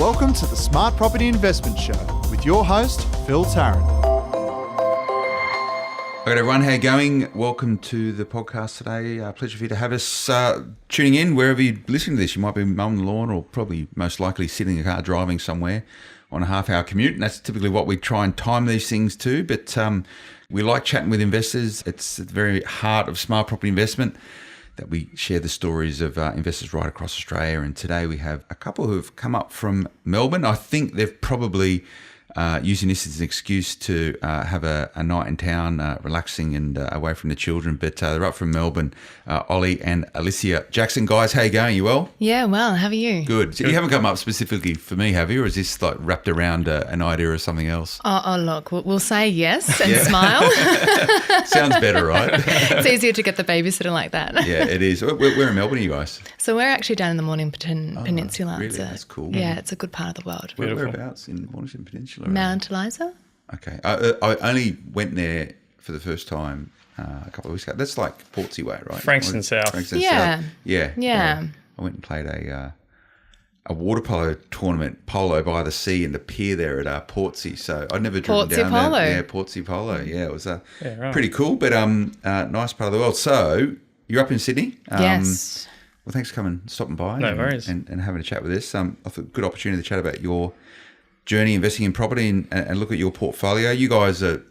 Welcome to the Smart Property Investment Show with your host, Phil Tarrant. All right, everyone, how you going? Welcome to the podcast today. Pleasure for you to have us tuning in wherever you're listening to this. You might be mowing the lawn or probably most likely sitting in a car driving somewhere on a half-hour commute, and that's typically what we try and time these things to. But we like chatting with investors. It's at the very heart of smart property investment that we share the stories of investors right across Australia. And today we have a couple who have come up from Melbourne. I think they've probably using this as an excuse to have a night in town, relaxing and away from the children. But they're up from Melbourne, Ollie and Alicia Jackson. Guys, how you going? You well? Yeah, well, how are you? Good. So you haven't come up specifically for me, have you? Or is this like wrapped around an idea or something else? Oh look, we'll say yes and smile. Sounds better, right? It's easier to get the babysitter like that. Yeah, it is. Where in Melbourne are you guys? So we're actually down in the Mornington Peninsula. Really? That's cool. Yeah, it's a good part of the world. Whereabouts in Mornington Peninsula? Mount Eliza. Okay. I only went there for the first time a couple of weeks ago. That's like Portsea way, right? Frankston South. Yeah. Yeah. Yeah. I went and played a water polo tournament, polo by the sea in the pier there at Portsea. So I'd never driven Portsea down polo. there. Yeah, Portsea polo. Yeah, it was right. pretty cool, but nice part of the world. So you're up in Sydney. Yes. Well, thanks for coming, stopping by No worries. and having a chat with us. I thought good opportunity to chat about your journey investing in property and look at your portfolio. You guys are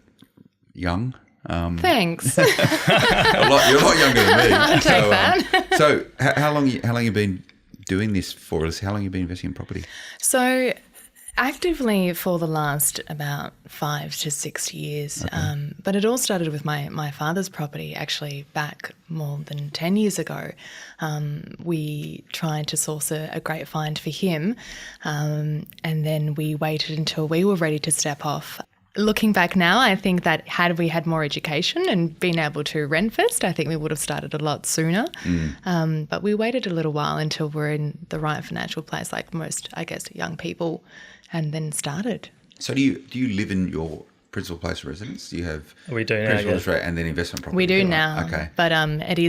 young. Thanks. You're a lot younger than me. I'll take that. So how long you been doing this for us? How long you been investing in property? So actively for the last about 5 to 6 years. Okay. But it all started with my father's property actually back more than 10 years ago. We tried to source a great find for him, and then we waited until we were ready to step off. Looking back now, I think that had we had more education and been able to rent first, I think we would have started a lot sooner. But we waited a little while until we're in the right financial place, like most, I guess, young people, and then started. So do you live in your principal place of residence? Do you have We do now, principal yeah. Australia and then investment property? We do right? now. Okay. But it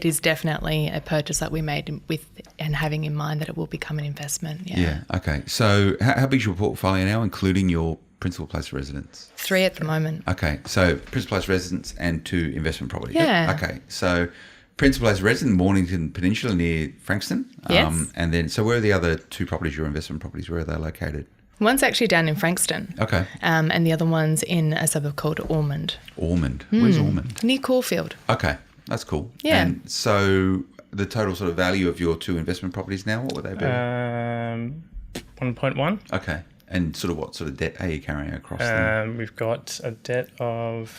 is definitely a purchase that we made with and having in mind that it will become an investment. Yeah. Okay. So how big is your portfolio now, including your principal place of residence? 3 at the moment. Okay. So principal place of residence and 2 investment property. Yeah. Okay. So principal place of residence, Mornington Peninsula near Frankston. Yes. And then, so where are the other 2 properties, your investment properties? Where are they located? One's actually down in Frankston. Okay. And the other one's in a suburb called Ormond. Ormond. Where's Ormond? Near Caulfield. Okay. That's cool. Yeah. And so the total sort of value of your 2 investment properties now, what would they be? 1.1. Okay. And sort of what sort of debt are you carrying across them? We've got a debt of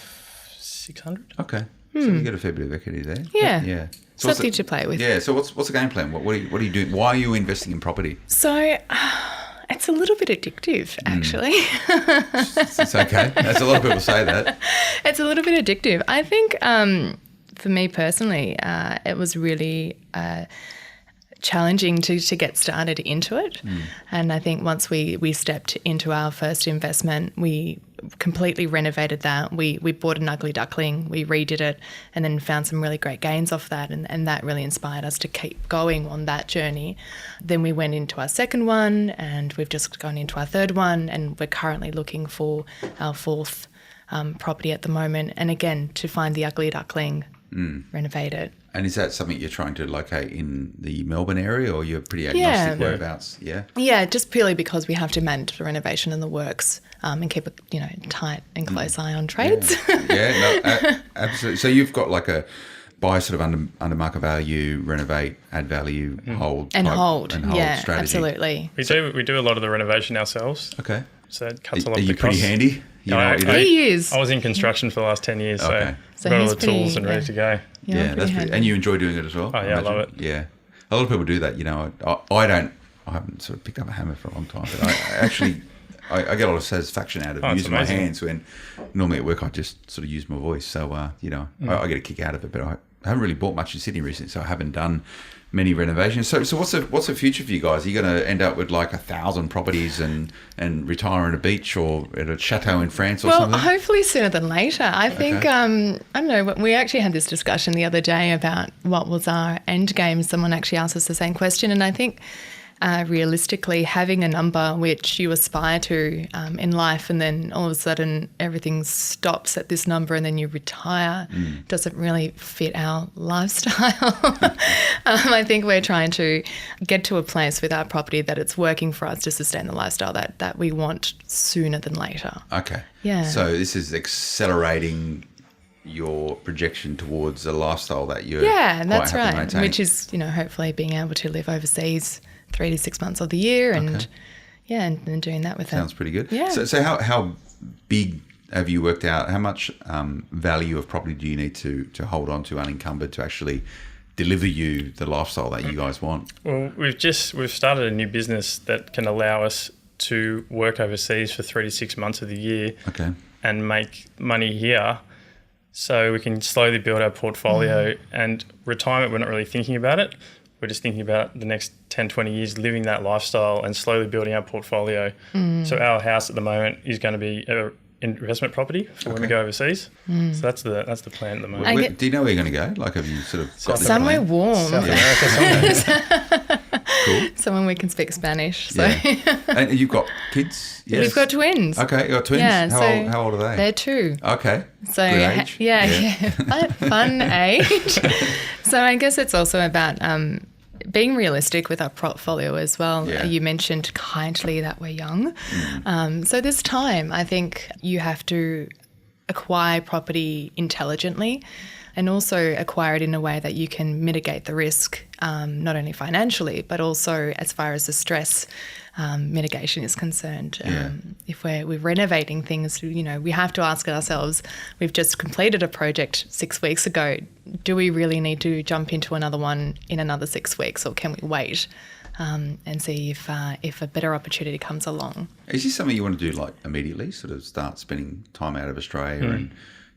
600. Okay. So you get a fair bit of equity there. Yeah. Yeah. So Something to play with. Yeah. So what's the game plan? What are you doing? Why are you investing in property? So it's a little bit addictive, actually. It's okay. As a lot of people say that. It's a little bit addictive. I think for me personally, it was really challenging to get started into it. And I think once we stepped into our first investment, we completely renovated that. We bought an ugly duckling, we redid it, and then found some really great gains off that, and that really inspired us to keep going on that journey. Then we went into our second one, and we've just gone into our third one, and we're currently looking for our 4th property at the moment. And again, to find the ugly duckling, renovate it. And is that something you're trying to locate in the Melbourne area, or you're pretty agnostic whereabouts? Yeah. Yeah, just purely because we have to manage the renovation and the works, and keep a tight and close eye on trades. Yeah, absolutely. So you've got like a buy sort of under market value, renovate, add value, hold, Yeah, strategy. absolutely. We do a lot of the renovation ourselves. Okay. So it cuts a lot Are of the you pretty costs. handy? You know what you do? He is. I was in construction for the last 10 years, Okay. So I've got all he's the tools and ready to go. Yeah, that's pretty. And you enjoy doing it as well? Oh, yeah, I love it. Yeah. A lot of people do that, I haven't sort of picked up a hammer for a long time, but I get a lot of satisfaction out of using my hands when normally at work I just sort of use my voice. So, I get a kick out of it, but I haven't really bought much in Sydney recently, so I haven't done many renovations. So what's the future for you guys? Are you going to end up with like 1,000 properties and retire on a beach or at a chateau in France or something? Well, hopefully sooner than later. I think, I don't know, we actually had this discussion the other day about what was our end game. Someone actually asked us the same question, and I think realistically having a number which you aspire to in life, and then all of a sudden everything stops at this number and then you retire doesn't really fit our lifestyle. I think we're trying to get to a place with our property that it's working for us to sustain the lifestyle that we want sooner than later. Okay. Yeah. So this is accelerating your projection towards a lifestyle that you're that's quite happy right. maintaining. Which is, hopefully being able to live overseas 3 to 6 months of the year, and and doing that with Sounds pretty good. Yeah. So how big have you worked out? How much value of property do you need to hold on to unencumbered to actually deliver you the lifestyle that you guys want? Well, we've started a new business that can allow us to work overseas for 3 to 6 months of the year. Okay. And make money here, so we can slowly build our portfolio. And retirement, we're not really thinking about it. We're just thinking about the next 10, 20 years living that lifestyle and slowly building our portfolio. So our house at the moment is going to be an investment property for when we go overseas. So that's the plan at the moment. Do you know where you're going to go? Like, have you sort of got the somewhere plan? warm. South America, somewhere. Cool. Someone we can speak Spanish. So Yeah. And you've got kids? Yes. we've got twins. Okay, you got twins? Yeah, How old are they? They're 2. Okay. So Good age. fun age. So I guess it's also about being realistic with our portfolio as well. Yeah. You mentioned kindly that we're young. So this time, I think you have to acquire property intelligently and also acquire it in a way that you can mitigate the risk, not only financially, but also as far as the stress mitigation is concerned. If we're renovating things, we have to ask ourselves, we've just completed a project 6 weeks ago. Do we really need to jump into another one in another 6 weeks, or can we wait and see if a better opportunity comes along? Is this something you want to do like immediately, sort of start spending time out of Australia and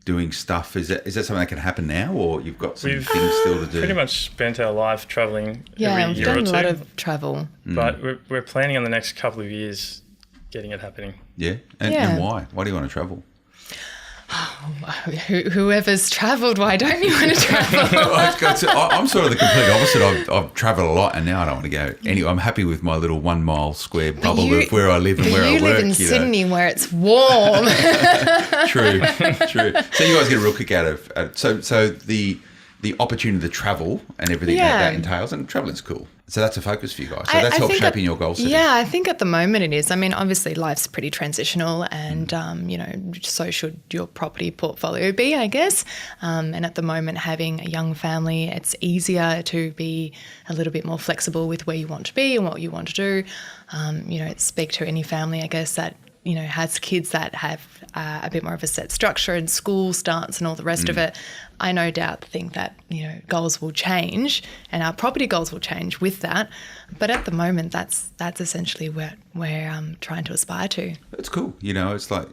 doing stuff? Is that something that can happen now, or you've got some things still to do? Pretty much spent our life travelling every we've year done or a two. lot of travel. But we're planning on the next couple of years getting it happening. Yeah? And why? Why do you want to travel? Whoever's travelled, why don't you want to travel? I'm sort of the complete opposite. I've travelled a lot, and now I don't want to go anywhere. I'm happy with my little 1 mile square bubble of where I live and where I work. You live in Sydney where it's warm. True. So you guys get a real kick out of so the opportunity to travel and everything that entails, and travelling's cool. So that's a focus for you guys. So that's helped shaping your goal setting. Yeah, I think at the moment it is. I mean, obviously life's pretty transitional, and so should your property portfolio be, I guess. And at the moment, having a young family, it's easier to be a little bit more flexible with where you want to be and what you want to do. Speak to any family, I guess, that has kids that have a bit more of a set structure and school starts and all the rest of it. I no doubt think that, goals will change and our property goals will change with that. But at the moment, that's essentially what we're trying to aspire to. It's cool. It's like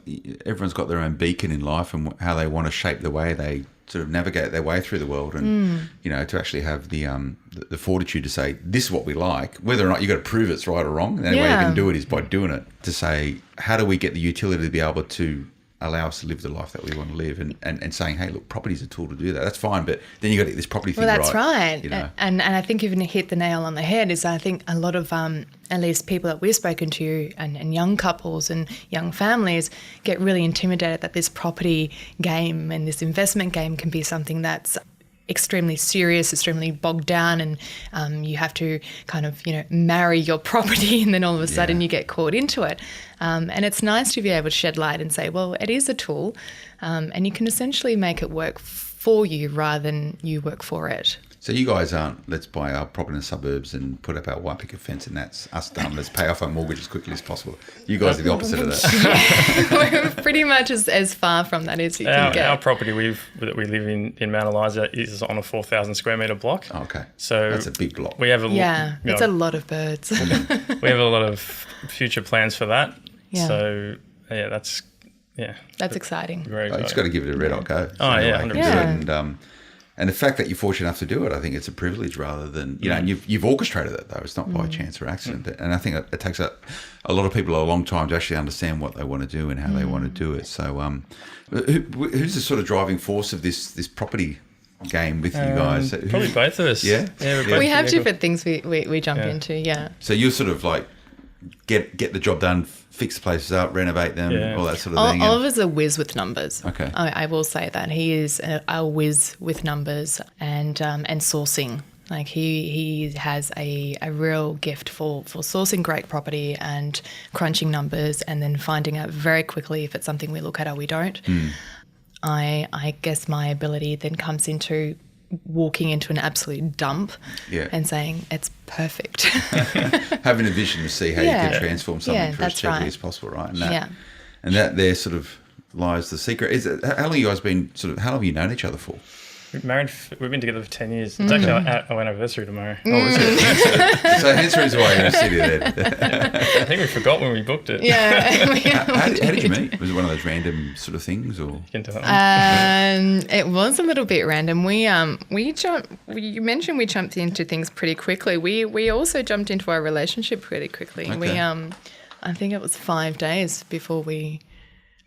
everyone's got their own beacon in life and how they want to shape the way they sort of navigate their way through the world, and to actually have the fortitude to say this is what we like, whether or not you got to prove it's right or wrong. The only way you can do it is by doing it. To say, how do we get the utility to be able to allow us to live the life that we want to live, and saying, hey, look, property's a tool to do that. That's fine, but then you got to get this property thing right. Well, that's right. And I think you've hit the nail on the head. Is I think a lot of at least people that we've spoken to and young couples and young families get really intimidated that this property game and this investment game can be something that's extremely serious, extremely bogged down, and you have to kind of, marry your property, and then all of a sudden you get caught into it. And it's nice to be able to shed light and say, well, it is a tool, and you can essentially make it work for you rather than you work for it. So you guys aren't, let's buy our property in the suburbs and put up our white picket fence and that's us done. Let's pay off our mortgage as quickly as possible. You guys are the opposite of that. We're pretty much as far from that as you can get. Our property that we live in Mount Eliza is on a 4,000 square metre block. Oh, okay. So that's a big block. We have it's a lot of birds. We have a lot of future plans for that. Yeah. So that's exciting. Very You just got to give it a red hot go. Oh, yeah, 100%. And the fact that you're fortunate enough to do it, I think it's a privilege rather than, and you've orchestrated it though. It's not by chance or accident. And I think it takes a lot of people a long time to actually understand what they want to do and how they want to do it. So who's the sort of driving force of this property game with you guys? Probably both of us. Yeah? we're both We have pretty different things we jump into, yeah. So you sort of like get the job done, fix the places up, renovate them, Yeah. all that sort of thing. Oliver's a whiz with numbers. Okay. I will say that. He is a whiz with numbers and sourcing. Like he has a real gift for sourcing great property and crunching numbers and then finding out very quickly if it's something we look at or we don't. I guess my ability then comes into walking into an absolute dump and saying it's perfect. Having a vision to see how you can transform something for as that's cheaply right. as possible, right? And that there sort of lies the secret. Is it, how long have you guys been how long have you known each other for? We've been together for 10 years. It's actually our anniversary tomorrow. Oh, is it? So hence the reason why you're in the city then. I think we forgot when we booked it. Yeah. How did you meet? Was it one of those random sort of things, or? You can tell that It was a little bit random. You mentioned we jumped into things pretty quickly. We also jumped into our relationship pretty quickly. Okay. I think it was 5 days before we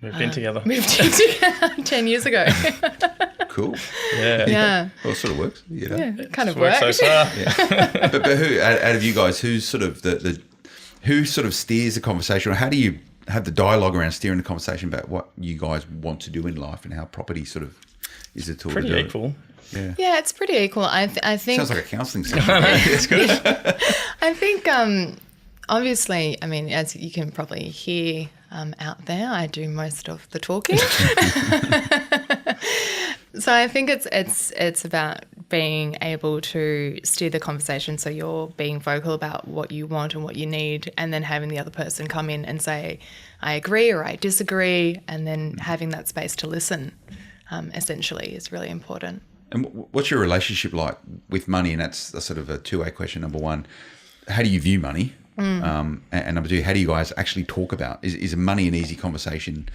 Moved in together. moved in together 10 years ago. Cool. Yeah. Well, it sort of works, you know. Yeah, it kind of Worked worked. so far. But who out of you guys, who's sort of who sort of steers the conversation, or how do you have the dialogue around steering the conversation about what you guys want to do in life and how property sort of is a tool Pretty to do equal. it? Yeah, it's pretty equal. I think Sounds like a counselling session. It's good. I think, obviously, I mean, as you can probably hear out there, I do most of the talking. So I think it's about being able to steer the conversation so you're being vocal about what you want and what you need, and then having the other person come in and say, I agree or I disagree, and then having that space to listen, essentially, is really important. And what's your relationship like with money? And that's a sort of a two-way question. Number one, how do you view money? And number two, how do you guys actually talk about? Is money an easy conversation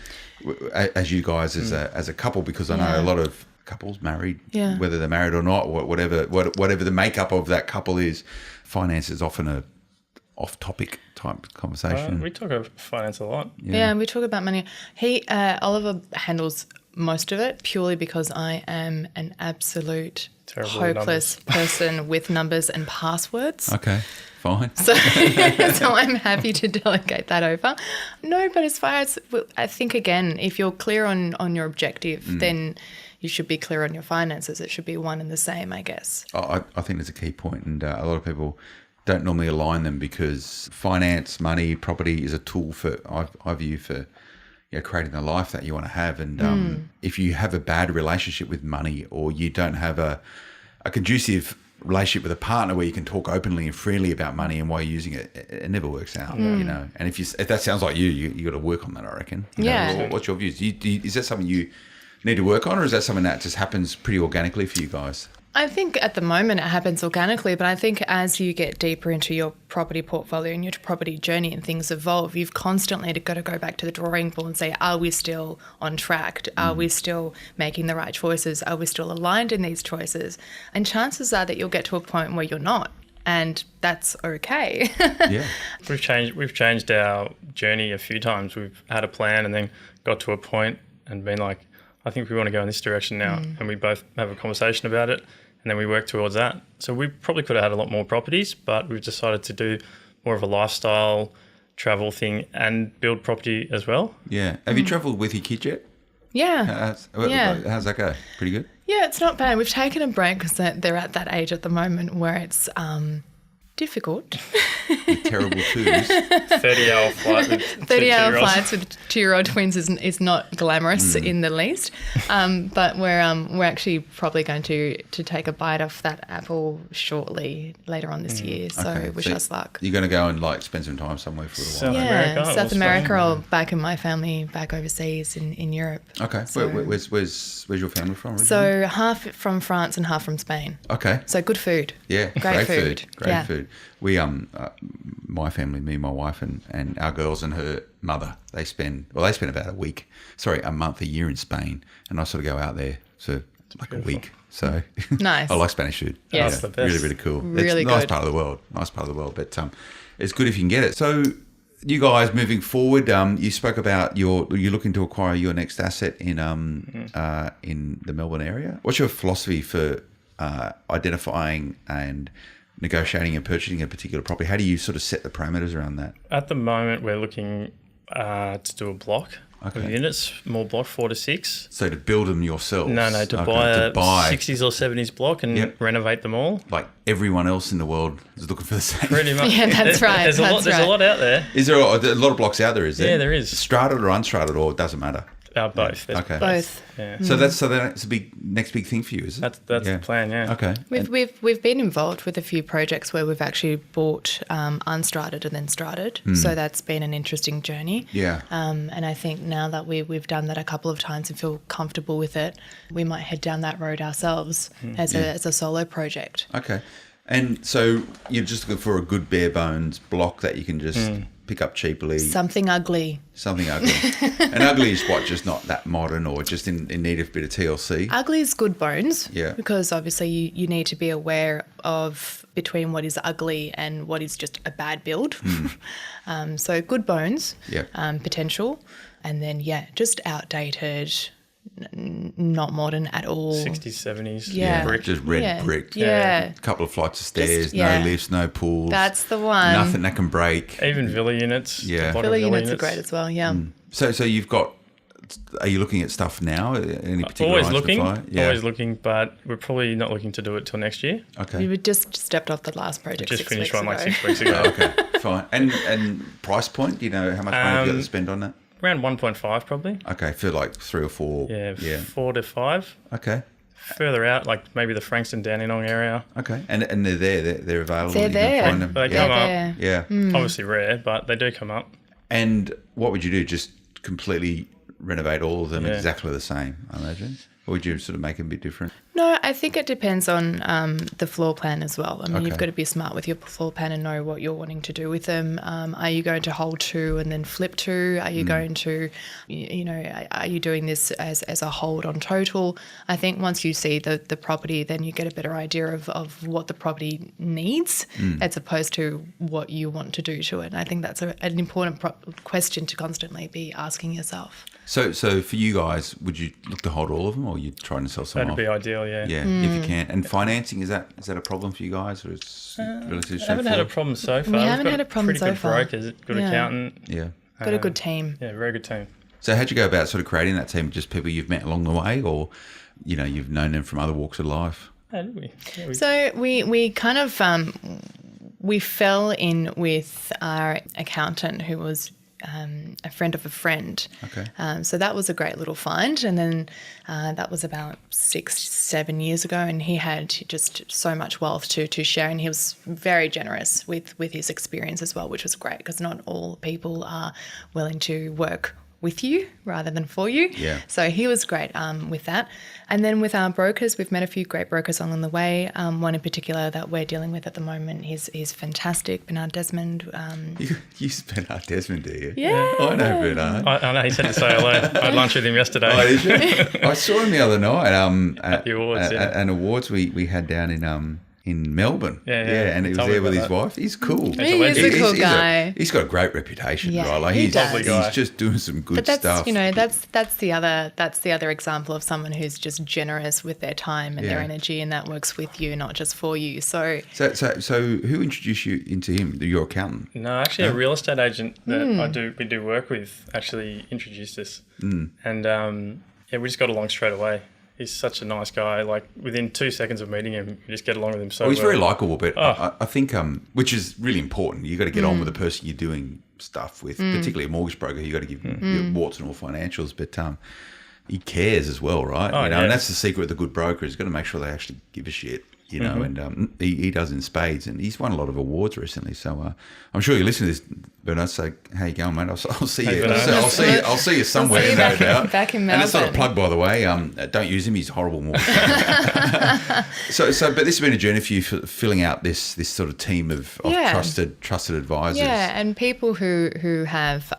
as you guys as a couple? Because I know a lot of couples married, whether they're married or not, whatever the makeup of that couple is, finance is often a off-topic type conversation. We talk about finance a lot. Yeah, we talk about money. Oliver handles most of it purely because I am an absolute Terrible hopeless person with numbers and passwords. Okay, fine. So I'm happy to delegate that over. No, but as far as, I think, again, if you're clear on your objective, then you should be clear on your finances. It should be one and the same, I guess. I think that's a key point, and a lot of people don't normally align them because finance, money, property is a tool for, I view, for creating the life that you want to have. And if you have a bad relationship with money, or you don't have a conducive relationship with a partner where you can talk openly and freely about money and why you're using it, it never works out, you know. And if that sounds like you got to work on that, I reckon. You know, what's your views? Is that something you need to work on, or is that something that just happens pretty organically for you guys? I think at the moment it happens organically, but I think as you get deeper into your property portfolio and your property journey and things evolve, you've constantly got to go back to the drawing board and say, are we still on track? Are we still making the right choices? Are we still aligned in these choices? And chances are that you'll get to a point where you're not, and that's okay. Yeah. We've changed our journey a few times. We've had a plan and then got to a point and been like, I think we want to go in this direction now. And we both have a conversation about it, and then we work towards that. So we probably could have had a lot more properties, but we've decided to do more of a lifestyle travel thing and build property as well. Yeah. Have you travelled with your kids yet? Yeah. How's that go? Pretty good? Yeah, it's not bad. We've taken a break because they're at that age at the moment where it's difficult. With terrible twos. 30-hour flight with 30-hour flights with 2-year-old twins is not glamorous in the least. But we're actually probably going to take a bite off that apple shortly later on this year. So wish us luck. You're going to go and spend some time somewhere for a little while. South America, South America, or back in my family back overseas in Europe. Okay. So, Where's your family from originally? so half from France and half from Spain. Okay. So good food. Yeah, Great food. Great food. We my family, me, my wife, and our girls and her mother, they spend about a month a year in Spain, and I sort of go out there for like a week. So Nice. I like Spanish food. Yes. That's the best. Really, really cool. Really it's a nice good. part of the world. But it's good if you can get it. So you guys moving forward, you spoke about you're looking to acquire your next asset in the Melbourne area. What's your philosophy for identifying and negotiating and purchasing a particular property? How do you sort of set the parameters around that? At the moment, we're looking to do a block of units, small block, 4 to 6. So to build them yourselves? No, to buy a 60s or 70s block and renovate them all. Like everyone else in the world is looking for the same. Pretty much. Yeah, that's right. There's a lot out there. Is there a lot of blocks out there? Is there? Yeah, there is. Strated or unstrated, or it doesn't matter? Both. Yeah. Okay. Both. Yeah. So that's a next big thing for you, is it? That's the plan. Yeah. Okay. We've been involved with a few projects where we've actually bought unstrated and then strated. So that's been an interesting journey. Yeah. And I think now that we've done that a couple of times and feel comfortable with it, we might head down that road ourselves as a solo project. Okay. And so you're just looking for a good bare bones block that you can just pick up cheaply. Something ugly. And ugly is what, just not that modern or just in need of a bit of TLC? Ugly is good bones. Yeah. Because obviously you need to be aware of between what is ugly and what is just a bad build. So good bones, potential. And then, just outdated, not modern at all. 60s, 70s. Yeah. Brick. Just red brick. Yeah. A couple of flights of stairs, Just, no lifts, no pools. That's the one. Nothing that can break. Even villa units. Yeah. a block of Villa units are great as well, yeah. So you've got, are you looking at stuff now? Any particular Always irons to fire? always looking, but we're probably not looking to do it till next year. Okay. We just stepped off the last project. Just 6 finished weeks one like ago. 6 weeks ago. Okay, fine. And price point, do you know how much money have you got to spend on that? Around 1.5 probably. Okay, for like 3 or 4. Yeah, 4 to 5. Okay. Further out, like maybe the Frankston Dandenong area. Okay. And they're there. They're available. They're You there. can find them. They yeah. come up. Yeah. Obviously rare, but they do come up. And what would you do? Just completely renovate all of them Yeah. exactly the same, I imagine? Or would you sort of make them a bit different? No, I think it depends on the floor plan as well. I mean, you've Okay. got to be smart with your floor plan and know what you're wanting to do with them. Are you going to hold to and then flip to? Are you going to, are you doing this as a hold on total? I think once you see the property, then you get a better idea of what the property needs as opposed to what you want to do to it. And I think that's an important question to constantly be asking yourself. So for you guys, would you look to hold all of them, or you trying to sell some That'd off? be ideal, yeah. Yeah, if you can. And financing, is that a problem for you guys, or is it relatively I haven't had a straightforward? problem so far. We We've haven't got had a problem pretty so good far. brokers, good Yeah. accountant. Yeah. Got a good team. Yeah, very good team. So how'd you go about sort of creating that team? Just people you've met along the way, or you've known them from other walks of life? How did we? Yeah, So we kind of we fell in with our accountant, who was a friend of a friend. Okay. So that was a great little find. And then that was about 6-7 years ago, and he had just so much wealth to share, and he was very generous with his experience as well, which was great because not all people are willing to work with you rather than for you. Yeah. So he was great with that. And then with our brokers, we've met a few great brokers along the way. One in particular that we're dealing with at the moment, he's fantastic, Bernard Desmond. You Bernard Desmond, do you? Yeah. I know Bernard. I know, he said to say hello. I had lunch with him yesterday. Oh, did you? I saw him the other night at the awards, at an awards we had down in Melbourne. Yeah, and he was Tell me there with about his that. wife. He's cool. He's a legend. He's a cool guy. He's got a great reputation, Yeah, right? Like he he's does. Lovely guy. he's just doing some good But that's stuff. that's the other example of someone who's just generous with their time and their Yeah. energy, and that works with you, not just for you. So So who introduced you into him? Your accountant? No, actually, a real estate agent that we do work with actually introduced us, and we just got along straight away. He's such a nice guy. Like within 2 seconds of meeting him, you just get along with him so Well, he's well. very likable, but Oh. I think which is really important. You got to get on with the person you're doing stuff with, particularly a mortgage broker. You got to give your warts and all financials, but he cares as well, right? Oh, and yeah. that's the secret of the good broker. He's got to make sure they actually give a shit. And he does in spades, and he's won a lot of awards recently. So I'm sure you listen to this, Bernard. So how you going, mate? I'll see you. Bernard. I'll see you somewhere, see you no back- doubt. back in And it's not a Melbourne. plug, by the way. Don't use him. He's a horrible mortgage. So, but this has been a journey for you, filling out this sort of team of Yeah. trusted advisors. yeah, and people who have,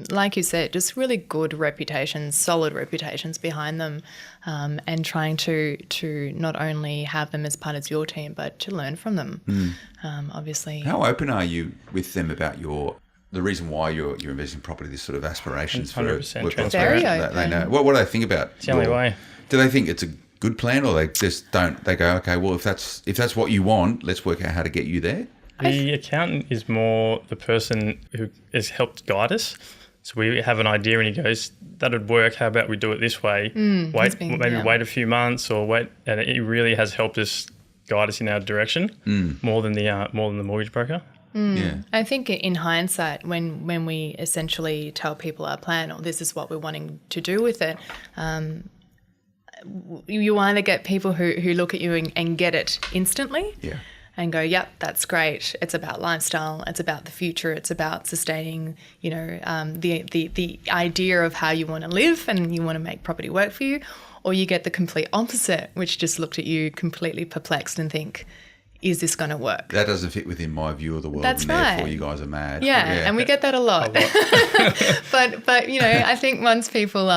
like you said, just really good reputations, solid reputations behind them, and trying to not only have them as part of your team, but to learn from them. Obviously, How open are you with them about your the reason why you're investing in property, this sort of aspirations for 100% work-life Very balance, open. they know. What do they think about? It's the only way. Do they think it's a good plan, or they just don't? They go, okay, well, if that's what you want, let's work out how to get you there. The accountant is more the person who has helped guide us. So we have an idea and he goes, that'd work. How about we do it this way? Wait a few months or wait. And it really has helped us guide us in our direction more than the mortgage broker. Yeah. I think in hindsight, when we essentially tell people our plan or this is what we're wanting to do with it, you either get people who look at you and get it instantly. Yeah. And go, yep, that's great. It's about lifestyle. It's about the future. It's about sustaining, the idea of how you want to live and you want to make property work for you. Or you get the complete opposite, which just looked at you completely perplexed and think, is this going to work? That doesn't fit within my view of the world. That's and right. Therefore, you guys are mad. Yeah, and we get that a lot. but I think once people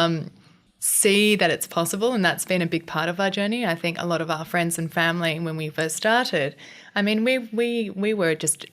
see that it's possible, and that's been a big part of our journey. I think a lot of our friends and family, when we first started, I mean, we were just,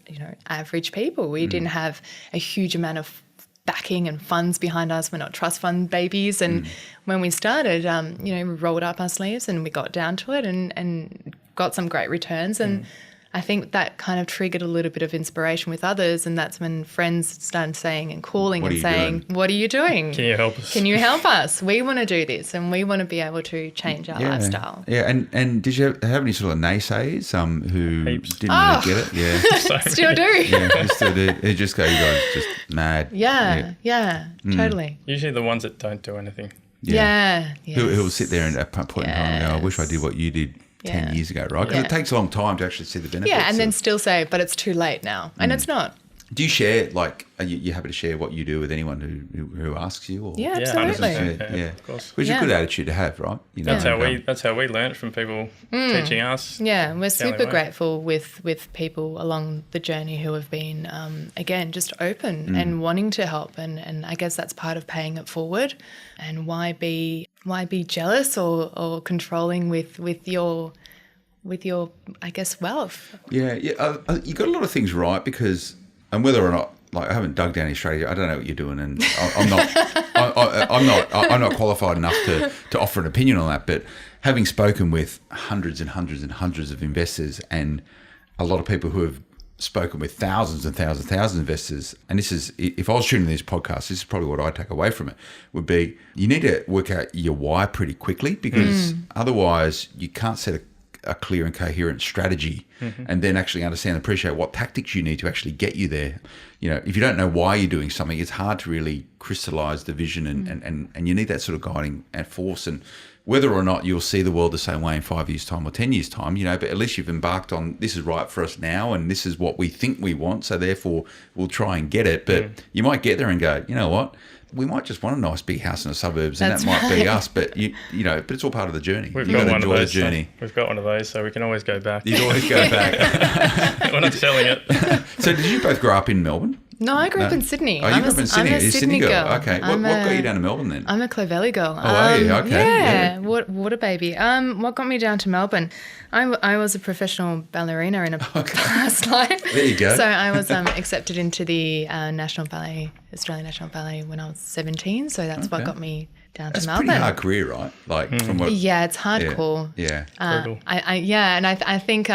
average people. We didn't have a huge amount of backing and funds behind us. We're not trust fund babies. And when we started, we rolled up our sleeves and we got down to it and got some great returns. And I think that kind of triggered a little bit of inspiration with others, and that's when friends started saying and calling and saying, what are you doing? Can you help us? Can you help us? We want to do this and we want to be able to change our lifestyle. Yeah, and did you have any sort of naysayers who Heaps. didn't really get it? Yeah. Still do. Yeah, you still do. They just go, you guys are just mad. Yeah, totally. Usually the ones that don't do anything. Yeah. Who will sit there and at a point in time and go, I wish I did what you did 10 years ago, right? Because it takes a long time to actually see the benefits. Yeah, and then still say, but it's too late now. And it's not. Do you share, are you happy to share what you do with anyone who asks you? Or? Yeah, Yeah, absolutely. 100%. Yeah. Of course. Which is a good attitude to have, right? That's how we learned from people teaching us. Yeah, we're the only super way. grateful with people along the journey who have been, again, just open and wanting to help. And I guess that's part of paying it forward. And why be jealous or controlling with your I guess wealth? Yeah. You got a lot of things right because, and whether or not, I haven't dug down your strategy. I don't know what you're doing, and I'm not qualified enough to offer an opinion on that. But having spoken with hundreds and hundreds and hundreds of investors, and a lot of people who have spoken with thousands and thousands and thousands of investors, and this is, if I was tuning this podcast, this is probably what I take away from it, would be you need to work out your why pretty quickly, because otherwise you can't set a clear and coherent strategy and then actually understand and appreciate what tactics you need to actually get you there. If you don't know why you're doing something, it's hard to really crystallize the vision and you need that sort of guiding force. And whether or not you'll see the world the same way in 5 years' time or 10 years' time, but at least you've embarked on this is right for us now and this is what we think we want, so therefore we'll try and get it. But you might get there and go, you know what? We might just want a nice big house in the suburbs, and that might be us. But but it's all part of the journey. We've You've got got to one of enjoy those. the journey. We've got one of those, so we can always go back. You can always go back. We're not selling it. So, did you both grow up in Melbourne? No, I grew up in Sydney. Oh, you grew up in Sydney. I'm a You're a Sydney girl. Okay. What got you down to Melbourne then? I'm a Clovelly girl. Are you? Okay. Yeah. What a baby. What got me down to Melbourne? I was a professional ballerina in a past life. There you go. So I was accepted into the Australian National Ballet when I was 17. So that's what got me down to Melbourne. That's a pretty hard career, right? From what? Yeah, it's hardcore. Yeah. Brutal. I think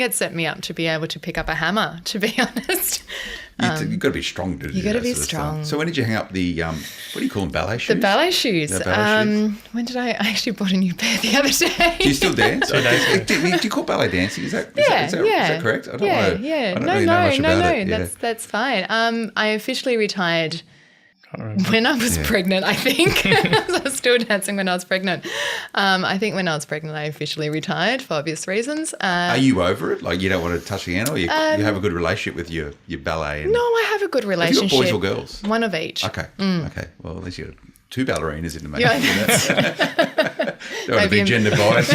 it set me up to be able to pick up a hammer, to be honest. You've got to be strong to do that. You got to be sort of stuff. strong. So when did you hang up the what do you call them, ballet shoes? The ballet shoes. The ballet shoes. When did I actually bought a new pair the other day? Do you still dance? Do you call ballet dancing? Is that correct? I don't know. really know much about it. That's fine. I officially retired when I was pregnant, I think. I was still dancing when I was pregnant. I think when I was pregnant, I officially retired for obvious reasons. Are you over it? Like you don't want to touch again, or you have a good relationship with your ballet? No, I have a good relationship. Have you got boys or girls? One of each. Okay. Okay. Well, at least you got two ballerinas in the main. Yeah. Don't want to be gender biased.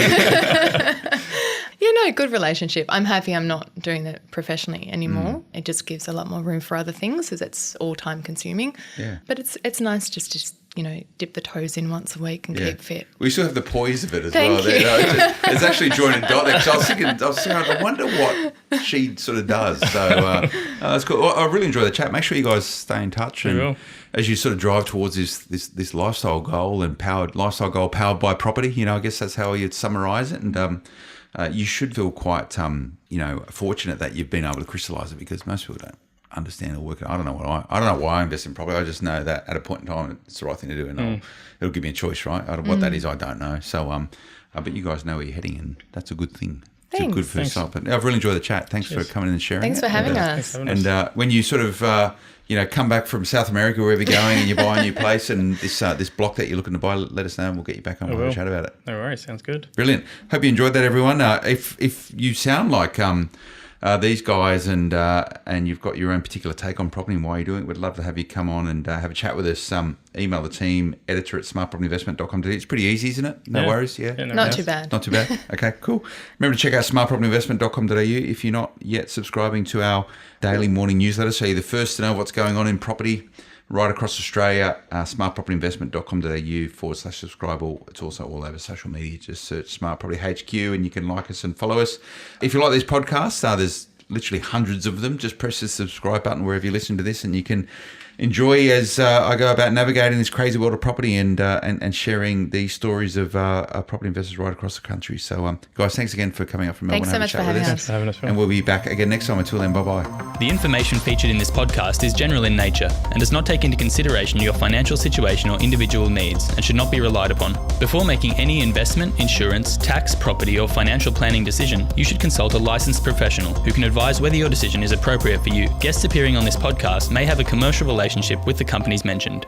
Good relationship. I'm happy I'm not doing that professionally anymore. It just gives a lot more room for other things as it's all time consuming. Yeah. But it's nice just to dip the toes in once a week and keep fit. We still have the poise of it as Thank well. you. It's actually joined in dot there. 'Cause I was thinking, I wonder what she sort of does. So that's cool. Well, I really enjoy the chat. Make sure you guys stay in touch. We And will. as you sort of drive towards this lifestyle goal and powered by property, I guess that's how you'd summarise it. And you should feel quite, fortunate that you've been able to crystallise it, because most people don't understand or work it. I don't know why I invest in property. I just know that at a point in time it's the right thing to do, and it'll give me a choice, right? What that is, I don't know. So, but you guys know where you're heading, and that's a good thing. It's a good first start. But I've really enjoyed the chat. Thanks for coming in and sharing. Thanks for having us. And when you sort of come back from South America, wherever you're going, and you buy a new place, and this block that you're looking to buy, let us know, and we'll get you back on and have a chat about it. No worries. Sounds good. Brilliant. Hope you enjoyed that, everyone. If you sound like these guys, and you've got your own particular take on property and why you're doing it, we'd love to have you come on and have a chat with us. Email the team, editor@smartpropertyinvestment.com. It's pretty easy, isn't it? No worries. Yeah, Not too bad. Not too bad. Okay, cool. Remember to check out smartpropertyinvestment.com.au if you're not yet subscribing to our daily morning newsletter, so you're the first to know what's going on in property right across Australia. smartpropertyinvestment.com.au/subscribe. It's also all over social media. Just search Smart Property HQ and you can like us and follow us. If you like these podcasts, there's literally hundreds of them. Just press the subscribe button wherever you listen to this, and you can enjoy as I go about navigating this crazy world of property and sharing these stories of property investors right across the country. So, guys, thanks again for coming up from Melbourne. Thanks so much for having us. Thanks for having us. And we'll be back again next time. Until then, bye-bye. The information featured in this podcast is general in nature and does not take into consideration your financial situation or individual needs, and should not be relied upon. Before making any investment, insurance, tax, property or financial planning decision, you should consult a licensed professional who can advise whether your decision is appropriate for you. Guests appearing on this podcast may have a commercial relationship with the companies mentioned.